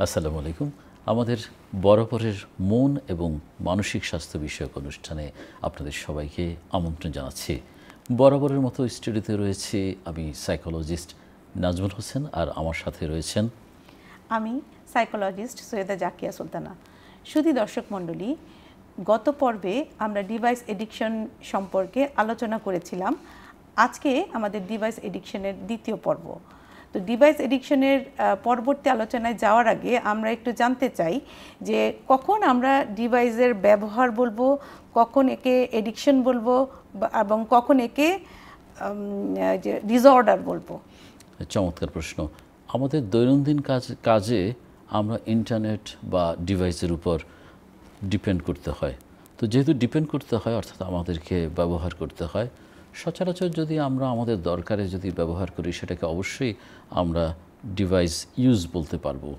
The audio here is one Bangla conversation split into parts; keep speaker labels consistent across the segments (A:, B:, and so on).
A: আসসালামু আলাইকুম। আমাদের বরাবরের মন এবং মানসিক স্বাস্থ্য বিষয়ক অনুষ্ঠানে আপনাদের সবাইকে আমন্ত্রণ জানাচ্ছি। বরাবরের মতো স্টুডিওতে রয়েছে আমি সাইকোলজিস্ট নাজমুল হোসেন, আর আমার সাথে রয়েছেন
B: আমি সাইকোলজিস্ট সৈয়দা জাকিয়া সুলতানা। শুধু দর্শক মণ্ডলী, গত পর্বে আমরা ডিভাইস এডিকশন সম্পর্কে আলোচনা করেছিলাম। আজকে আমাদের ডিভাইস এডিকশনের দ্বিতীয় পর্ব। তো ডিভাইস এডিকশনের পরবর্তী আলোচনায় যাওয়ার আগে আমরা একটু জানতে চাই যে কখন আমরা ডিভাইসের ব্যবহার বলবো, কখন একে এডিকশন বলবো এবং কখন একে ডিসঅর্ডার বলবো।
A: চমৎকার প্রশ্ন। আমাদের দৈনন্দিন কাজে আমরা ইন্টারনেট বা ডিভাইসের উপর ডিপেন্ড করতে হয়। তো যেহেতু ডিপেন্ড করতে হয়, অর্থাৎ আমাদেরকে ব্যবহার করতে হয়, সচরাচর যদি আমরা আমাদের দরকারে যদি ব্যবহার করি, সেটাকে অবশ্যই আমরা ডিভাইস ইউজ বলতে পারবো।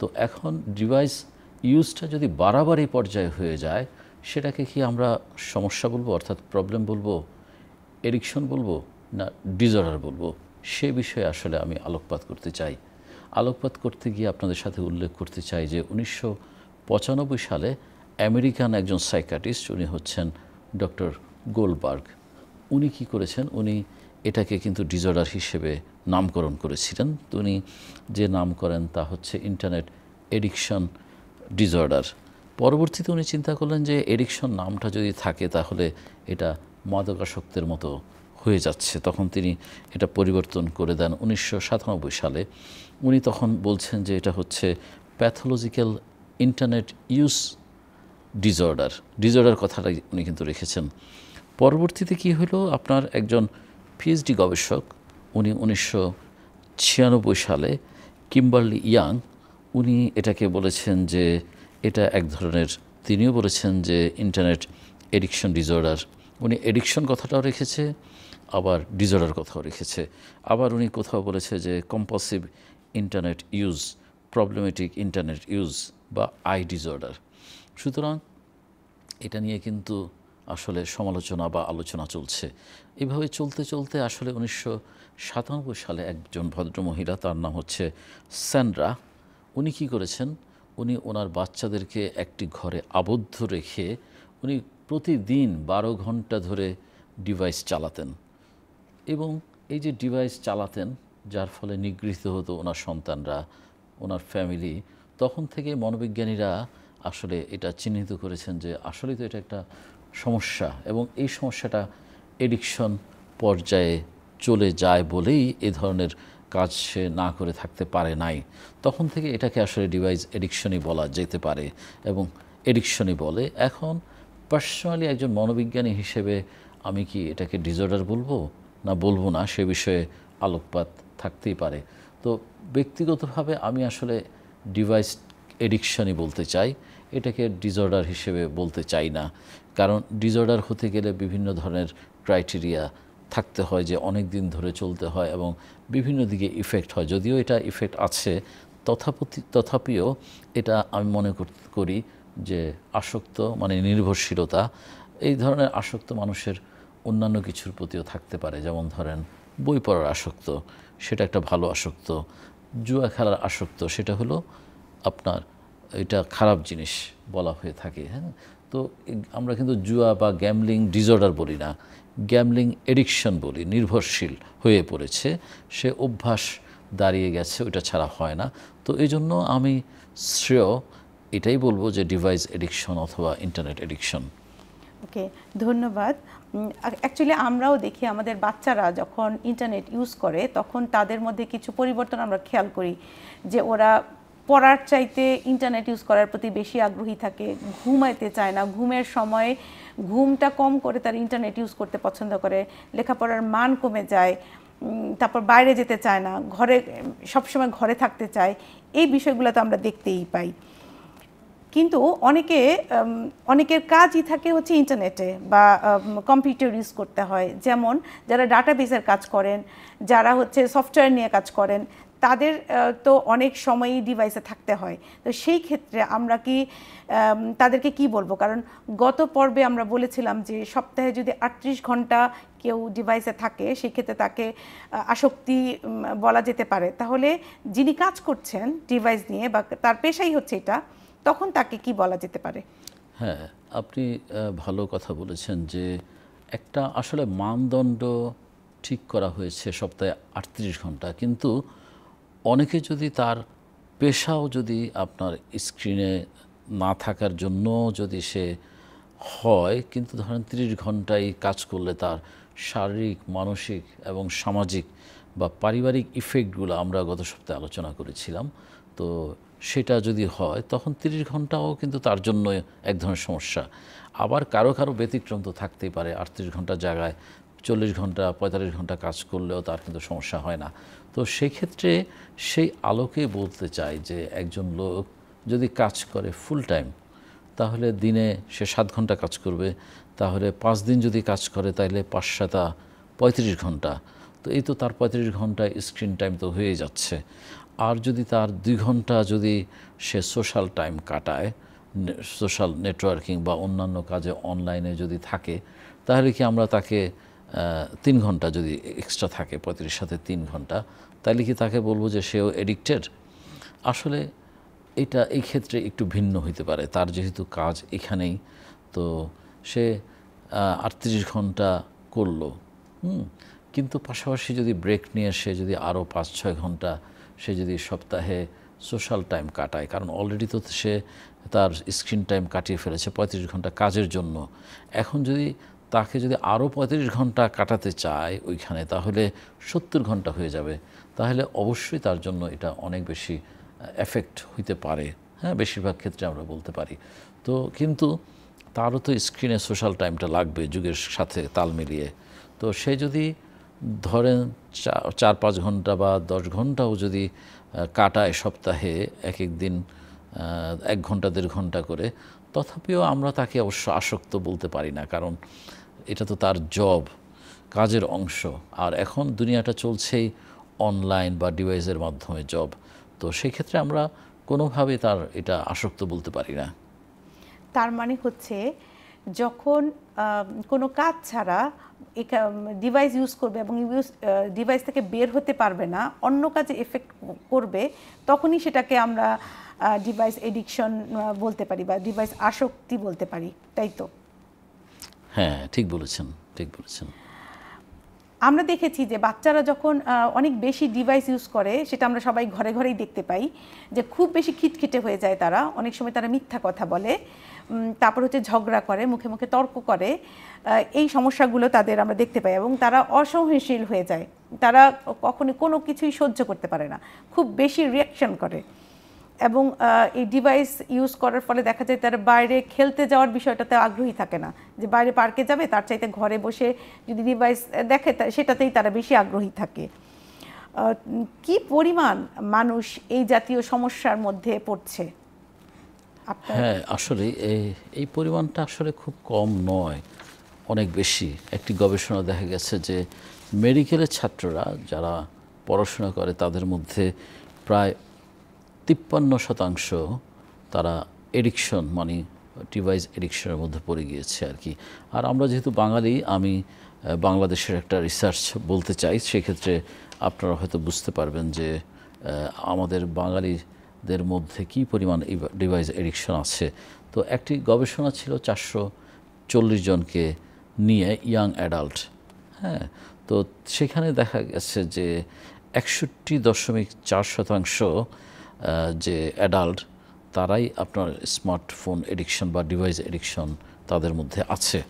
A: তো এখন ডিভাইস ইউজটা যদি বাড়াবাড়ি পর্যায়ে হয়ে যায়, সেটাকে কি আমরা সমস্যা বলবো, অর্থাৎ প্রবলেম বলবো, এডিকশন বলবো, না ডিসঅর্ডার বলবো? সে বিষয়ে আসলে আমি আলোকপাত করতে চাই। আলোকপাত করতে গিয়ে আপনাদের সাথে উল্লেখ করতে চাই যে 1995 সালে আমেরিকান একজন সাইকিয়াট্রিস্ট, উনি হচ্ছেন ডক্টর গোল্ডবার্গ। উনি কি করেছেন, উনি এটাকে কিন্তু ডিসঅর্ডার হিসেবে নামকরণ করেছিলেন। তো উনি যে নাম করেন তা হচ্ছে ইন্টারনেট এডিকশন ডিসঅর্ডার। পরবর্তীতে উনি চিন্তা করলেন যে এডিকশন নামটা যদি থাকে তাহলে এটা মাদকাসক্তের মতো হয়ে যাচ্ছে। তখন তিনি এটা পরিবর্তন করে দেন 1997 সালে। উনি তখন বলছেন যে এটা হচ্ছে প্যাথোলজিক্যাল ইন্টারনেট ইউজ ডিসঅর্ডার কথাটা উনি কিন্তু রেখেছেন। পরবর্তীতে কি হলো, আপনার একজন পিএইচডি গবেষক, উনি 1996 সালে কিম্বারলি ইয়াং, উনি এটাকে বলেছেন যে এটা এক ধরনের, তিনিও বলেছেন যে ইন্টারনেট এডিকশন ডিসঅর্ডার। উনি এডিকশন কথাটাও রেখেছে, আবার ডিসঅর্ডার কথাও রেখেছে। আবার উনি কোথাও বলেছে যে compulsive internet use, problematic internet use বা আই ডিসঅর্ডার। সুতরাং এটা নিয়ে কিন্তু আসলে সমালোচনা বা আলোচনা চলছে। এভাবে চলতে চলতে আসলে 1997 সালে একজন ভদ্রমহিলা, তার নাম হচ্ছে স্যান্ড্রা, উনি কি করেছেন, উনি ওনার বাচ্চাদেরকে একটি ঘরে আবদ্ধ রেখে উনি প্রতিদিন 12 ঘন্টা ধরে ডিভাইস চালাতেন। এবং এই যে ডিভাইস চালাতেন, যার ফলে নিগৃহীত হতো ওনার সন্তানরা, ওনার ফ্যামিলি, তখন থেকে মনোবিজ্ঞানীরা আসলে এটা চিহ্নিত করেছেন যে আসলেই তো এটা একটা সমস্যা, এবং এই সমস্যাটা এডিকশন পর্যায়ে চলে যায় বলেই এ ধরনের কাজ সে না করে থাকতে পারে নাই। তখন থেকে এটাকে আসলে ডিভাইস এডিকশনই বলা যেতে পারে এবং এডিকশনই বলে। এখন পার্সোনালি একজন মনোবিজ্ঞানী হিসেবে আমি কি এটাকে ডিসঅর্ডার বলবো না বলবো না, সে বিষয়ে আলোকপাত থাকতেই পারে। তো ব্যক্তিগতভাবে আমি আসলে ডিভাইস এডিকশনই বলতে চাই, এটাকে ডিসঅর্ডার হিসেবে বলতে চাই না। কারণ ডিসঅর্ডার হতে গেলে বিভিন্ন ধরনের ক্রাইটেরিয়া থাকতে হয়, যে অনেক দিন ধরে চলতে হয় এবং বিভিন্ন দিকে ইফেক্ট হয়। যদিও এটা ইফেক্ট আছে, তথাপিও এটা আমি মনে করি যে আসক্ত মানে নির্ভরশীলতা, এই ধরনের আসক্ত মানুষের অন্যান্য কিছুর প্রতিও থাকতে পারে। যেমন ধরেন বই পড়ার আসক্ত, সেটা একটা ভালো আসক্ত। জুয়া খেলার আসক্ত, সেটা হলো আপনার এটা খারাপ জিনিস বলা হয়ে থাকে। হ্যাঁ, তো আমরা কিন্তু জুয়া বা গ্যামলিং ডিসঅর্ডার বলি না, গ্যামলিং এডিকশন বলি। নির্ভরশীল হয়ে পড়েছে, সে অভ্যাস দাঁড়িয়ে গেছে, ওটা ছাড়া হয় না। তো এই জন্য আমি শ্রেয় এটাই বলবো যে ডিভাইস এডিকশন অথবা ইন্টারনেট এডিকশন।
B: ওকে, ধন্যবাদ। অ্যাকচুয়ালি আমরাও দেখি আমাদের বাচ্চারা যখন ইন্টারনেট ইউজ করে তখন তাদের মধ্যে কিছু পরিবর্তন আমরা খেয়াল করি, যে ওরা পড়ার চাইতে ইন্টারনেট ইউজ করার প্রতি বেশি আগ্রহী থাকে, ঘুমাইতে চায় না, ঘুমের সময় ঘুমটা কম করে তারা ইন্টারনেট ইউজ করতে পছন্দ করে, লেখাপড়ার মান কমে যায়, তারপর বাইরে যেতে চায় না, সবসময় ঘরে থাকতে চায়। এই বিষয়গুলো তো আমরা দেখতেই পাই। কিন্তু অনেকের কাজই থাকে হচ্ছে ইন্টারনেটে বা কম্পিউটার ইউজ করতে হয়। যেমন যারা ডাটাবেসের কাজ করেন, যারা হচ্ছে সফটওয়্যার নিয়ে কাজ করেন, তাদের তো অনেক সময়ই ডিভাইসে থাকতে হয়। তো সেই ক্ষেত্রে আমরা কি তাদেরকে কি বলবো? কারণ গত পর্বে আমরা বলেছিলাম যে সপ্তাহে যদি 38 ঘন্টা কেউ ডিভাইসে থাকে সেক্ষেত্রে তাকে আসক্তি বলা যেতে পারে। তাহলে যিনি কাজ করছেন ডিভাইস নিয়ে বা তার পেশাই হচ্ছে এটা, তখন তাকে কি বলা যেতে পারে?
A: হ্যাঁ, আপনি ভালো কথা বলেছেন যে একটা আসলে মানদণ্ড ঠিক করা হয়েছে সপ্তাহে 38 ঘন্টা, কিন্তু অনেকে যদি তার পেশাও যদি আপনার স্ক্রিনে না থাকার জন্য যদি সে হয়, কিন্তু ধরেন 30 ঘন্টায় কাজ করলে তার শারীরিক, মানসিক এবং সামাজিক বা পারিবারিক ইফেক্টগুলো আমরা গত সপ্তাহে আলোচনা করেছিলাম। তো সেটা যদি হয় তখন 30 ঘন্টাও কিন্তু তার জন্য এক ধরনের সমস্যা। আবার কারো কারো ব্যতিক্রম তো থাকতেই পারে, 38 ঘন্টার জায়গায় 40 ঘন্টা 45 ঘন্টা কাজ করলেও তার কিন্তু সমস্যা হয় না। তো সেই ক্ষেত্রে সেই আলোকে বলতে চাই যে একজন লোক যদি কাজ করে ফুল টাইম, তাহলে দিনে সে 7 ঘন্টা কাজ করবে, তাহলে 5 দিন যদি কাজ করে তাহলে 5 7 35 ঘন্টা। তো এই তো তার 35 ঘন্টা স্ক্রিন টাইম তো হয়ে যাচ্ছে। আর যদি তার 2 ঘন্টা যদি সে সোশ্যাল টাইম কাটায়, সোশ্যাল নেটওয়ার্কিং বা অন্যান্য কাজে অনলাইনে যদি থাকে, তাহলে কি আমরা তাকে 3 ঘন্টা যদি এক্সট্রা থাকে 35 সাথে 3 ঘন্টা, তাহলে কি তাকে বলবো যে সেও এডিক্টেড? আসলে এটা এই ক্ষেত্রে একটু ভিন্ন হইতে পারে। তার যেহেতু কাজ এখানেই, তো সে 38 ঘন্টা করলো, কিন্তু পাশাপাশি যদি ব্রেক নিয়ে সে যদি আরও 5-6 ঘন্টা সে যদি সপ্তাহে সোশ্যাল টাইম কাটায়, কারণ অলরেডি তো সে তার স্ক্রিন টাইম কাটিয়ে ফেলেছে 35 ঘন্টা কাজের জন্য। এখন যদি তাকে যদি আরও 35 ঘন্টা কাটাতে চায় ওইখানে, তাহলে 70 ঘন্টা হয়ে যাবে। তাহলে অবশ্যই তার জন্য এটা অনেক বেশি এফেক্ট হইতে পারে। হ্যাঁ, বেশিরভাগ ক্ষেত্রে আমরা বলতে পারি। তো কিন্তু তারও তো স্ক্রিনে সোশ্যাল টাইমটা লাগবে যুগের সাথে তাল মিলিয়ে। তো সে যদি ধরেন 4-5 ঘন্টা বা 10 ঘন্টাও যদি কাটায় সপ্তাহে, এক এক দিন 1 ঘন্টা 1.5 ঘন্টা করে, তথাপিও আমরা তাকে অবশ্য আসক্ত বলতে পারি না, কারণ এটা তো তার জব, কাজের অংশ। আর এখন দুনিয়াটা চলছেই অনলাইন বা ডিভাইসের মাধ্যমে জব। তো সেই ক্ষেত্রে আমরা কোনোভাবে তার এটা আসক্ত বলতে পারি না।
B: তার মানে হচ্ছে যখন কোনো কাজ ছাড়া ডিভাইস ইউজ করবে এবং ডিভাইস থেকে বের হতে পারবে না, অন্য কাজে এফেক্ট করবে, তখনই সেটাকে আমরা ডিভাইস এডিকশন বলতে পারি বা ডিভাইস আসক্তি বলতে পারি, তাই তো?
A: হ্যাঁ, ঠিক বলেছেন, ঠিক বলেছেন।
B: আমরা দেখেছি যে বাচ্চারা যখন অনেক বেশি ডিভাইস ইউজ করে, সেটা আমরা সবাই ঘরে ঘরেই দেখতে পাই, যে খুব বেশি খিটখিটে হয়ে যায় তারা। অনেক সময় তারা মিথ্যা কথা বলে, তারপর হচ্ছে ঝগড়া করে, মুখে মুখে তর্ক করে। এই সমস্যাগুলো তাদের আমরা দেখতে পাই এবং তারা অসহনশীল হয়ে যায়। তারা কখনো কোনো কিছুই সহ্য করতে পারে না, খুব বেশি রিয়াকশন করে। এবং এই ডিভাইস ইউজ করার ফলে দেখা যায় তারা বাইরে খেলতে যাওয়ার বিষয়টাতে আগ্রহী থাকে না, যে বাইরে পার্কে যাবে, তার চাইতে ঘরে বসে যদি ডিভাইস দেখে সেটাতেই তারা বেশি আগ্রহী থাকে। কি পরিমাণ মানুষ এই জাতীয় সমস্যার মধ্যে পড়ছে?
A: হ্যাঁ, আসলে এই পরিমাণটা আসলে খুব কম নয়, অনেক বেশি। একটি গবেষণা দেখা গেছে যে মেডিকেলের ছাত্ররা যারা পড়াশোনা করে তাদের মধ্যে প্রায় 53% তারা এডিকশন, মানে ডিভাইস এডিকশনের মধ্যে পড়ে গিয়েছে আর কি। আর আমরা যেহেতু বাঙালি, আমি বাংলাদেশের একটা রিসার্চ বলতে চাই, সেক্ষেত্রে আপনারা হয়তো বুঝতে পারবেন যে আমাদের বাঙালিদের মধ্যে কী পরিমাণ ডিভাইস এডিকশন আছে। তো একটি গবেষণা ছিল 440 জনকে নিয়ে, ইয়াং অ্যাডাল্ট। হ্যাঁ, তো সেখানে দেখা গেছে যে 61.4% যে অ্যাডাল্ট, তারাই আপনার স্মার্টফোন এডিকশন বা ডিভাইস এডিকশন তাদের মধ্যে আছে।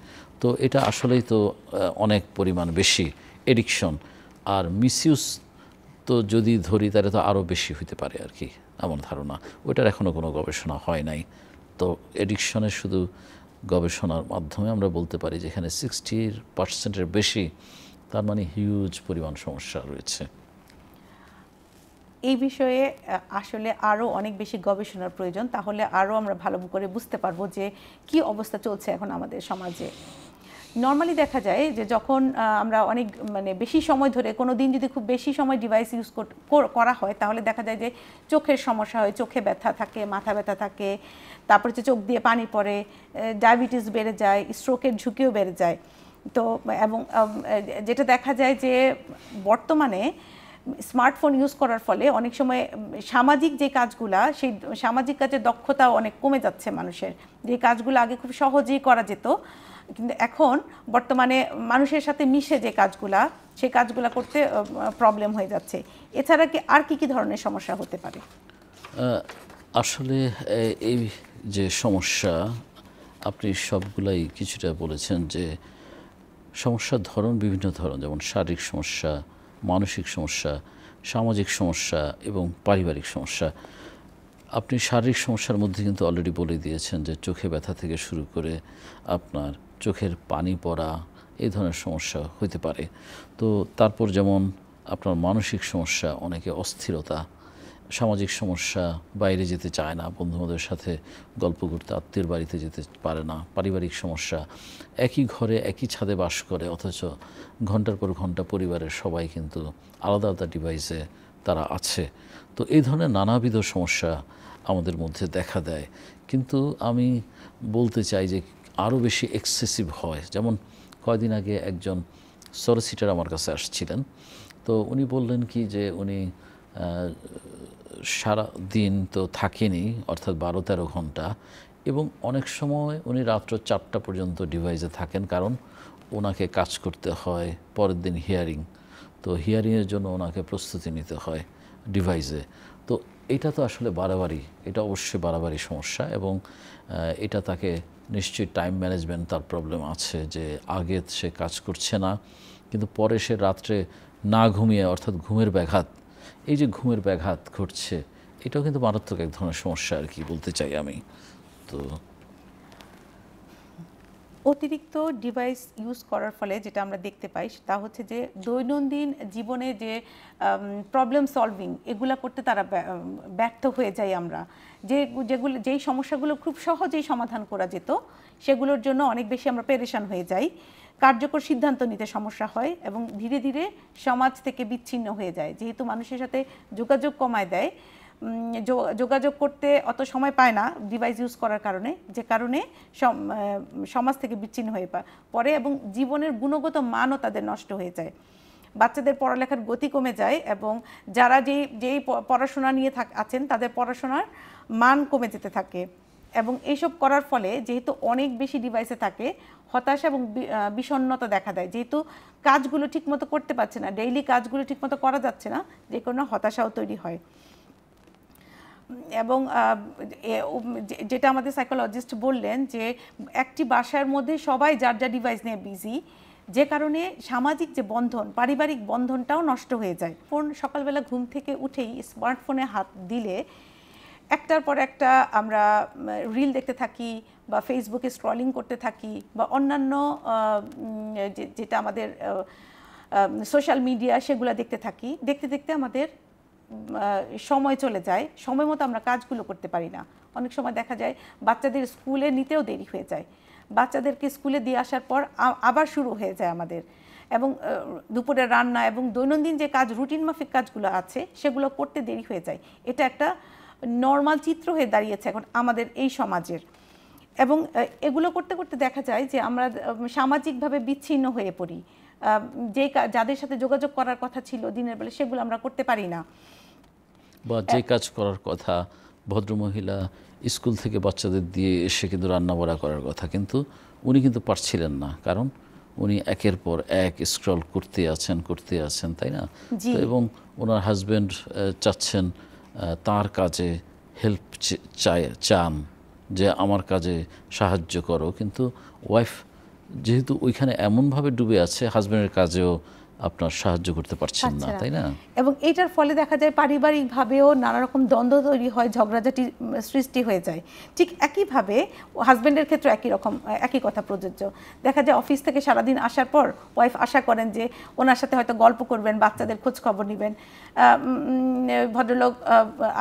A: তো এটা আসলেই তো অনেক পরিমাণ বেশি এডিকশন। আর মিসইউজ তো যদি ধরি তাহলে তো আরও বেশি হতে পারে আর কি, আমার ধারণা। ওইটার এখনও কোনো গবেষণা হয় নাই। তো এডিকশনের শুধু গবেষণার মাধ্যমে আমরা বলতে পারি যে এখানে 60% বেশি, তার মানে হিউজ পরিমাণ সমস্যা রয়েছে।
B: এই বিষয়ে আসলে আরও অনেক বেশি গবেষণার প্রয়োজন, তাহলে আরও আমরা ভালো করে বুঝতে পারবো যে কি অবস্থা চলছে এখন আমাদের সমাজে। নর্মালি দেখা যায় যে যখন আমরা অনেক মানে বেশি সময় ধরে কোনো দিন যদি খুব বেশি সময় ডিভাইস ইউজ করা হয় তাহলে দেখা যায় যে চোখের সমস্যা হয়, চোখে ব্যথা থাকে, মাথা ব্যথা থাকে, তারপর হচ্ছে চোখ দিয়ে পানি পড়ে, ডায়াবেটিস বেড়ে যায়, স্ট্রোকের ঝুঁকিও বেড়ে যায়। তো এবং যেটা দেখা যায় যে বর্তমানে স্মার্টফোন ইউজ করার ফলে অনেক সময় সামাজিক যে কাজগুলা, সেই সামাজিক কাজের দক্ষতাও অনেক কমে যাচ্ছে মানুষের। যে কাজগুলো আগে খুব সহজেই করা যেত, কিন্তু এখন বর্তমানে মানুষের সাথে মিশে যে কাজগুলা, সেই কাজগুলা করতে প্রবলেম হয়ে যাচ্ছে। এছাড়া কি আর কি ধরনের সমস্যা হতে পারে?
A: আসলে এই যে সমস্যা আপনি সবগুলাই কিছুটা বলেছেন, যে সমস্যার ধরন বিভিন্ন ধরন, যেমন শারীরিক সমস্যা, মানসিক সমস্যা, সামাজিক সমস্যা এবং পারিবারিক সমস্যা। আপনি শারীরিক সমস্যার মধ্যে কিন্তু অলরেডি বলে দিয়েছেন যে চোখে ব্যথা থেকে শুরু করে আপনার চোখের পানি পড়া, এই ধরনের সমস্যা হতে পারে। তো তারপর যেমন আপনার মানসিক সমস্যা, অনেকে অস্থিরতা, সামাজিক সমস্যা, বাইরে যেতে চায় না, বন্ধুবান্ধবের সাথে গল্প করতে আত্মীয়ের বাড়িতে যেতে পারে না, পারিবারিক সমস্যা, একই ঘরে একই ছাদে বাস করে অথচ ঘন্টার পর ঘন্টা পরিবারের সবাই কিন্তু আলাদা আলাদা ডিভাইসে তারা আছে। তো এই ধরনের নানাবিধ সমস্যা আমাদের মধ্যে দেখা দেয়। কিন্তু আমি বলতে চাই যে আরও বেশি এক্সেসিভ হয়। যেমন কয়দিন আগে একজন সলিসিটার আমার কাছে আসছিলেন, তো উনি বললেন কি যে উনি সারা দিন তো থাকেনি, অর্থাৎ 12-13 ঘন্টা, এবং অনেক সময় উনি রাত্র 4টা পর্যন্ত ডিভাইসে থাকেন, কারণ ওনাকে কাজ করতে হয়, পরের দিন হিয়ারিং, তো হিয়ারিংয়ের জন্য ওনাকে প্রস্তুতি নিতে হয় ডিভাইসে। তো এটা তো আসলে বাড়াবাড়ি, এটা অবশ্যই বাড়াবাড়ি সমস্যা, এবং এটা তাকে নিশ্চয়ই টাইম ম্যানেজমেন্ট তার প্রবলেম আছে, যে আগে সে কাজ করছে না, কিন্তু পরে সে রাত্রে না ঘুমিয়ে, অর্থাৎ ঘুমের ব্যাঘাত, এই যে ঘুমের ব্যাঘাত ঘটছে, এটাও কিন্তু মারাত্মক এক ধরনের সমস্যা আর কি বলতে চাই আমি। তো
B: অতিরিক্ত ডিভাইস ইউজ করার ফলে যেটা আমরা দেখতে পাই তা হচ্ছে যে দৈনন্দিন জীবনে যে প্রবলেম সলভিং এগুলা করতে তারা ব্যর্থ হয়ে যাই আমরা। যেই সমস্যাগুলো খুব সহজেই সমাধান করা যেত সেগুলোর জন্য অনেক বেশি আমরা পেরেশান হয়ে যাই, কার্যকর সিদ্ধান্ত নিতে সমস্যা হয় এবং ধীরে ধীরে সমাজ থেকে বিচ্ছিন্ন হয়ে যায়। যেহেতু মানুষের সাথে যোগাযোগ কমায় দেয়, যোগাযোগ করতে অত সময় পায় না ডিভাইস ইউজ করার কারণে, যে কারণে সমাজ থেকে বিচ্ছিন্ন হয়ে পড়ে এবং জীবনের গুণগত মানও তাদের নষ্ট হয়ে যায়। বাচ্চাদের পড়ালেখার গতি কমে যায় এবং যারা যেই পড়াশোনা নিয়ে আছেন তাদের পড়াশোনার মান কমে যেতে থাকে। এবং এইসব করার ফলে যেহেতু অনেক বেশি ডিভাইসে থাকে, হতাশা এবং বিষণ্ণতা দেখা দেয়। যেহেতু কাজগুলো ঠিকমতো করতে পারছে না, ডেইলি কাজগুলো ঠিকমতো করা যাচ্ছে না, যে কোনো হতাশাও তৈরি হয়। এবং যেটা আমাদের সাইকোলজিস্ট বললেন যে একটি বাসার মধ্যে সবাই যার যার ডিভাইস নিয়ে বিজি, যে কারণে সামাজিক যে বন্ধন, পারিবারিক বন্ধনটাও নষ্ট হয়ে যায়। ফোন সকালবেলা ঘুম থেকে উঠেই স্মার্টফোনে হাত দিলে একটার পর একটা আমরা রিল দেখতে থাকি বা ফেসবুকে স্ক্রলিং করতে থাকি বা অন্যান্য যেটা আমাদের সোশ্যাল মিডিয়া সেগুলো দেখতে থাকি। দেখতে দেখতে আমাদের সময় চলে যায়, সময় মতো আমরা কাজগুলো করতে পারি না। অনেক সময় দেখা যায় বাচ্চাদের স্কুলে নিতেও দেরি হয়ে যায়, বাচ্চাদেরকে স্কুলে দিয়ে আসার পর আবার শুরু হয়ে যায় আমাদের, এবং দুপুরের রান্না এবং দৈনন্দিন যে কাজ, রুটিন মাফিক কাজগুলো আছে সেগুলো করতে দেরি হয়ে যায়। এটা একটা নর্মাল চিত্র হয়ে দাঁড়িয়েছে এখন আমাদের এই সমাজের। এবং এগুলো করতে করতে দেখা যায় যে আমরা সামাজিকভাবে বিচ্ছিন্ন হয়ে পড়ি। যাদের সাথে যোগাযোগ করার কথা ছিল দিনের বেলা সেগুলো আমরা করতে পারি না,
A: বা যে কাজ করার কথা, ভদ্রমহিলা স্কুল থেকে বাচ্চাদের দিয়ে এসে কিন্তু রান্নাবাড়া করার কথা, কিন্তু উনি কিন্তু পারছিলেন না, কারণ উনি একের পর এক স্ক্রল করতে আছেন, তাই না? এবং ওনার হাজব্যান্ড চাচ্ছেন তার কাজে হেল্প চান, যে আমার কাজে সাহায্য করো, কিন্তু ওয়াইফ যেহেতু ওইখানে এমনভাবে ডুবে আছে, হাজব্যান্ডের কাজেও আপনার সাহায্য করতে পারছেন না, তাই না?
B: এবং এইটার ফলে দেখা যায় পারিবারিকভাবেও নানা রকম দ্বন্দ্ব তৈরি হয়, ঝগড়াঝাটি সৃষ্টি হয়ে যায়। ঠিক একইভাবে হাজব্যান্ডের ক্ষেত্রে একই কথা প্রযোজ্য। দেখা যায় অফিস থেকে সারাদিন আসার পর ওয়াইফ আশা করেন যে ওনার সাথে হয়তো গল্প করবেন, বাচ্চাদের খোঁজ খবর নেবেন, ভদ্রলোক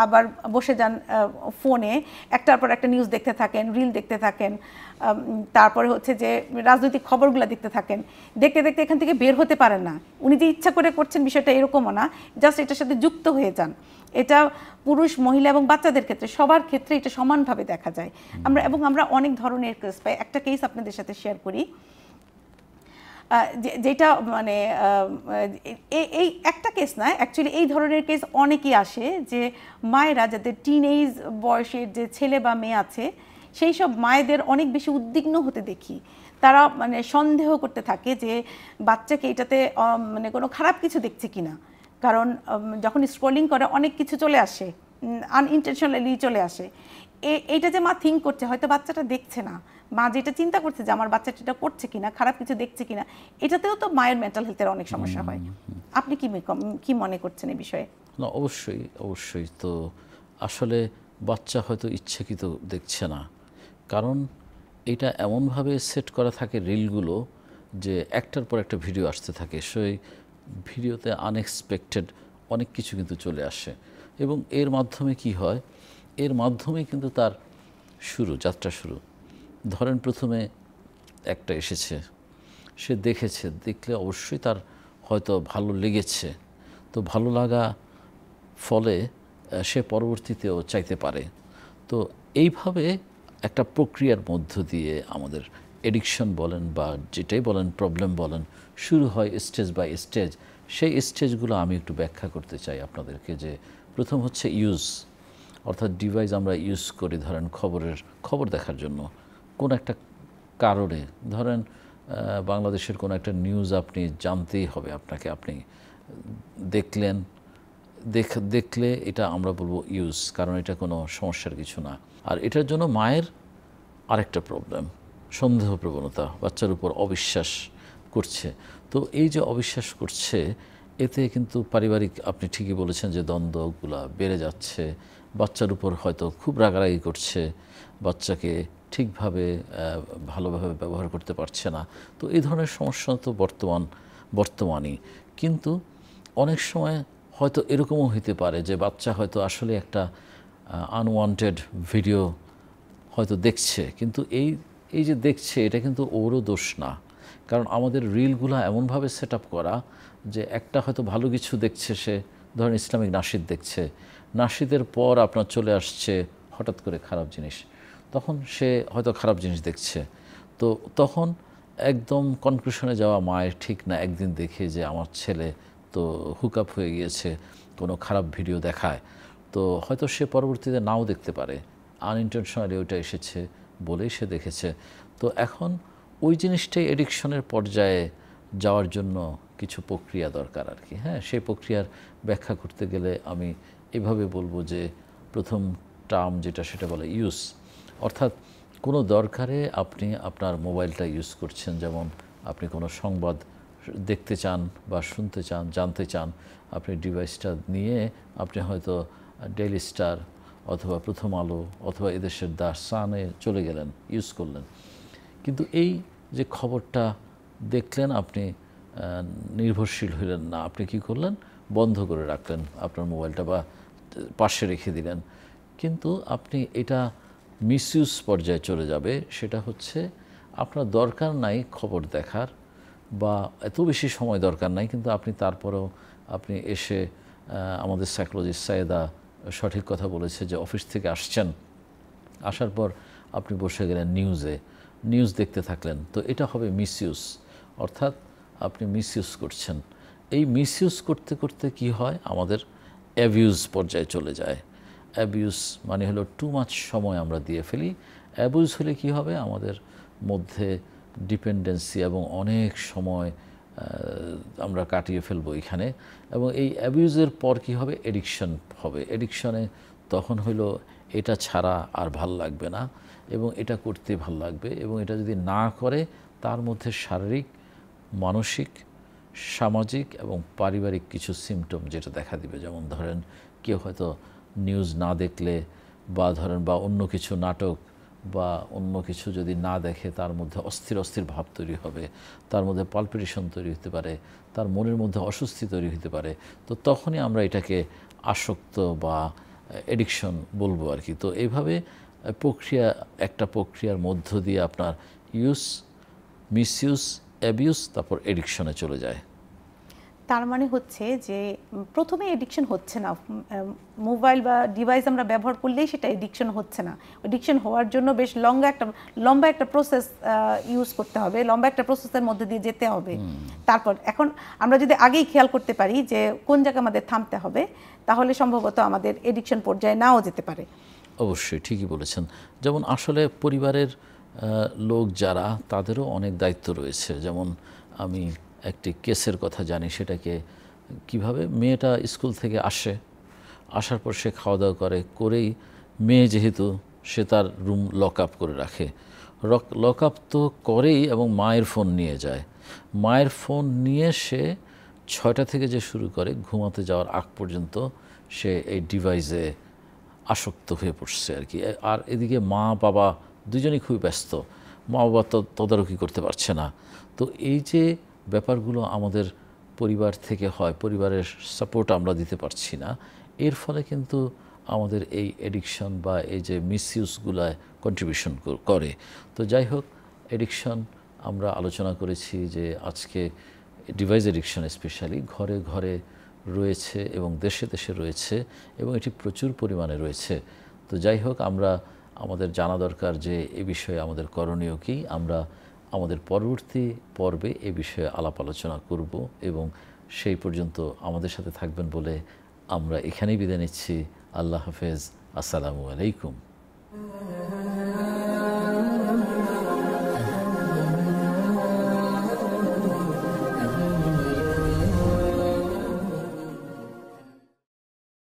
B: আবার বসে যান ফোনে, একটার পর একটা নিউজ দেখতে থাকেন, রিল দেখতে থাকেন, তারপরে হচ্ছে যে রাজনৈতিক খবরগুলো দেখতে থাকেন, দেখতে দেখতে এখান থেকে বের হতে পারেন না। উনি যে ইচ্ছা করে করছেন বিষয়টা এরকমও না, জাস্ট এটার সাথে যুক্ত হয়ে যান। এটা পুরুষ, মহিলা এবং বাচ্চাদের ক্ষেত্রে, সবার ক্ষেত্রে এটা সমানভাবে দেখা যায়। আমরা অনেক ধরনের কেস পাই। একটা কেস আপনাদের সাথে শেয়ার করি, যেটা মানে এই একটা কেস না, অ্যাকচুয়ালি এই ধরনের কেস অনেকই আসে, যে মায়েরা যাদের টিনেজ বয়সের যে ছেলে বা মেয়ে আছে, সেই সব মায়েদের অনেক বেশি উদ্বিগ্ন হতে দেখি। তারা মানে সন্দেহ করতে থাকে যে বাচ্চাকে এটাতে মানে কোনো খারাপ কিছু দেখছে কিনা, কারণ যখন স্ক্রলিং করে অনেক কিছু চলে আসে, আনইনটেনশনালি চলে আসে। এইটা যে মা থিঙ্ক করছে, হয়তো বাচ্চাটা দেখছে না, মা যেটা চিন্তা করছে যে আমার বাচ্চাটা এটা করছে কিনা, খারাপ কিছু দেখছে কিনা, এটাতেও তো মায়ের মেন্টাল হেলথের অনেক সমস্যা হয়। আপনি কি মনে করছেন এই বিষয়ে?
A: না, অবশ্যই অবশ্যই। তো আসলে বাচ্চা হয়তো ইচ্ছাকৃত দেখছে না, কারণ এটা এমনভাবে সেট করা থাকে রিলগুলো, যে একটার পর একটা ভিডিও আসতে থাকে, সেই ভিডিওতে আনএক্সপেক্টেড অনেক কিছু কিন্তু চলে আসে, এবং এর মাধ্যমে কি হয়, এর মাধ্যমেই কিন্তু তার যাত্রা শুরু। ধরেন প্রথমে একটা এসেছে, সে দেখেছে, দেখলে অবশ্যই তার হয়তো ভালো লেগেছে, তো ভালো লাগা ফলে সে পরবর্তীতেও চাইতে পারে। তো এইভাবে একটা প্রক্রিয়ার মধ্য দিয়ে আমাদের এডিকশন বলেন বা যেটাই বলেন, প্রবলেম বলেন, শুরু হয় স্টেজ বাই স্টেজ। সেই স্টেজগুলো আমি একটু ব্যাখ্যা করতে চাই আপনাদেরকে। যে প্রথম হচ্ছে ইউজ, অর্থাৎ ডিভাইস আমরা ইউজ করি, ধরেন খবর দেখার জন্য। কোন একটা কারণে, ধরেন বাংলাদেশের কোনো একটা নিউজ আপনি জানতেই হবে আপনাকে, আপনি দেখলেন, দেখলে এটা আমরা বলবো ইউজ, কারণ এটা কোনো সমস্যার কিছু না। আর এটার জন্য মায়ের আরেকটা প্রবলেম, সন্দেহ প্রবণতা, বাচ্চার উপর অবিশ্বাস করছে। তো এই যে অবিশ্বাস করছে, এতে কিন্তু পারিবারিক, আপনি ঠিকই বলেছেন যে দ্বন্দ্বগুলা বেড়ে যাচ্ছে, বাচ্চার উপর হয়তো খুব রাগারাগি করছে, বাচ্চাকে ঠিকভাবে ভালোভাবে ব্যবহার করতে পারছে না। তো এই ধরনের সমস্যা তো বর্তমানই। কিন্তু অনেক সময় হয়তো এরকমও হতে পারে যে বাচ্চা হয়তো আসলে একটা আনওয়ান্টেড ভিডিও হয়তো দেখছে, কিন্তু এই যে দেখছে, এটা কিন্তু ওরও দোষ না, কারণ আমাদের রিলগুলো এমনভাবে সেট আপ করা যে একটা হয়তো ভালো কিছু দেখছে সে, ধরেন ইসলামিক নাশিদ দেখছে, নাশিদের পর আপনার চলে আসছে হঠাৎ করে খারাপ জিনিস, তখন সে হয়তো খারাপ জিনিস দেখছে। তো তখন একদম কনক্লুশনে যাওয়া মায়ের ঠিক না, একদিন দেখে যে আমার ছেলে তো হুক আপ হয়ে গিয়েছে, কোনো খারাপ ভিডিও দেখায়, তো হয়তো সে পরবর্তীতে নাও দেখতে পারে, আনইনটেনশনালি ওইটা এসেছে বলেই সে দেখেছে। তো এখন ওই জিনিসটাই এডিকশনের পর্যায়ে যাওয়ার জন্য কিছু প্রক্রিয়া দরকার আর কি। হ্যাঁ, সেই প্রক্রিয়ার ব্যাখ্যা করতে গেলে আমি এভাবে বলবো যে প্রথম টার্ম যেটা, সেটা বলে ইউজ, অর্থাৎ কোনো দরকারে আপনি আপনার মোবাইলটা ইউজ করছেন, যেমন আপনি কোনো সংবাদ দেখতে চান বা শুনতে চান, জানতে চান, আপনি ডিভাইসটা নিয়ে আপনি হয়তো ডেইলি স্টার অথবা প্রথম আলো অথবা এদেশের দ্য সানে চলে গেলেন, ইউজ করলেন, কিন্তু এই যে খবরটা দেখলেন, আপনি নির্ভরশীল হইলেন না, আপনি কি করলেন, বন্ধ করে রাখলেন আপনার মোবাইলটা বা পাশে রেখে দিলেন। কিন্তু আপনি এটা মিসইউজ পর্যায়ে চলে যাবে, সেটা হচ্ছে আপনার দরকার নাই খবর দেখার বা এত বেশি সময় দরকার নাই, কিন্তু আপনি তারপরেও আপনি এসে, আমাদের সাইকোলজিস্ট সায়েদা সঠিক কথা বলেছে যে অফিস থেকে আসছেন, আসার পর আপনি বসে গেলেন নিউজ দেখতে থাকলেন, তো এটা হবে মিসইউজ, অর্থাৎ আপনি মিসইউজ করছেন। এই মিসইউজ করতে করতে কি হয়, আমাদের অ্যাবিউজ পর্যায়ে চলে যায়। অ্যাবিউজ মানে হলো টু মাচ সময় আমরা দিয়ে ফেলি। অ্যাবিউজ হলে কি হবে, আমাদের মধ্যে ডিপেন্ডেন্সি এবং অনেক সময় আমরা কাটিয়ে ফেলবো এখানে, এবং এই অ্যাবিউজের পর কি হবে, এডিকশন হবে। এডিকশনে তখন হইলো এটা ছাড়া আর ভাল লাগবে না, এবং এটা করতে ভাল লাগবে, এবং এটা যদি না করে তার মধ্যে শারীরিক, মানসিক, সামাজিক এবং পারিবারিক কিছু সিমটম যেটা দেখা দিবে। যেমন ধরেন কেউ হয়তো নিউজ না দেখলে বা ধরেন বা অন্য কিছু নাটক বা অন্য কিছু যদি না দেখে, তার মধ্যে অস্থির ভাব তৈরি হবে, তার মধ্যে পালপিটেশন তৈরি হতে পারে, তার মনের মধ্যে অস্বস্তি তৈরি হতে পারে। তো তখনই আমরা এটাকে আসক্ত বা এডিকশন বলবো আর কি। তো এইভাবে একটা প্রক্রিয়ার মধ্য দিয়ে আপনার ইউজ, মিসইউজ, অ্যাবিউজ, তারপর এডিকশনে চলে যায়।
B: তার মানে হচ্ছে যে প্রথমে এডিকশন হচ্ছে না, মোবাইল বা ডিভাইস আমরা ব্যবহার করলেই সেটা এডিকশন হচ্ছে না। এডিকশন হওয়ার জন্য বেশ লম্বা একটা প্রসেস ইউজ করতে হবে, লম্বা একটা প্রসেসের মধ্যে দিয়ে যেতে হবে। তারপর এখন আমরা যদি আগেই খেয়াল করতে পারি যে কোন জায়গায় আমাদের থামতে হবে, তাহলে সম্ভবত আমাদের এডিকশন পর্যায়ে নাও যেতে পারে।
A: অবশ্যই ঠিকই বলেছেন। যেমন আসলে পরিবারের লোক যারা, তাদেরও অনেক দায়িত্ব রয়েছে। যেমন আমি একটি কেসের কথা জানি, সেটাকে কিভাবে মেয়েটা স্কুল থেকে আসার পর সে খাওয়া দাওয়া করেই মেয়ে যেহেতু সে তার রুম লক আপ করে রাখে, লক আপ তো করেই এবং মায়ের ফোন নিয়ে যায়। মায়ের ফোন নিয়ে সে 6টা থেকে যে শুরু করে ঘুমাতে যাওয়ার আগ পর্যন্ত সে এই ডিভাইসে আসক্ত হয়ে পড়ছে আর কি। আর এদিকে মা বাবা দুজনেই খুবই ব্যস্ত, মা বাবা তো তদারকি করতে পারছে না। তো এই যে ব্যাপারগুলো আমাদের পরিবার থেকে হয়, পরিবারের সাপোর্ট আমরা দিতে পারছি না, এর ফলে কিন্তু আমাদের এই এডিকশন বা এই যে মিসইউজগুলায় কন্ট্রিবিউশন করে। তো যাই হোক, এডিকশন আমরা আলোচনা করেছি যে আজকে ডিভাইস এডিকশন স্পেশালি ঘরে ঘরে রয়েছে এবং দেশে দেশে রয়েছে এবং এটি প্রচুর পরিমাণে রয়েছে। তো যাই হোক, আমাদের জানা দরকার যে এ বিষয়ে আমাদের করণীয় কী। আমরা আমাদের পরবর্তী পর্বে এ বিষয়ে আলাপ আলোচনা করব এবং সেই পর্যন্ত আমাদের সাথে থাকবেন বলে আমরা এখানেই বিদায় নিচ্ছি। আল্লাহ হাফেজ, আসসালামু আলাইকুম।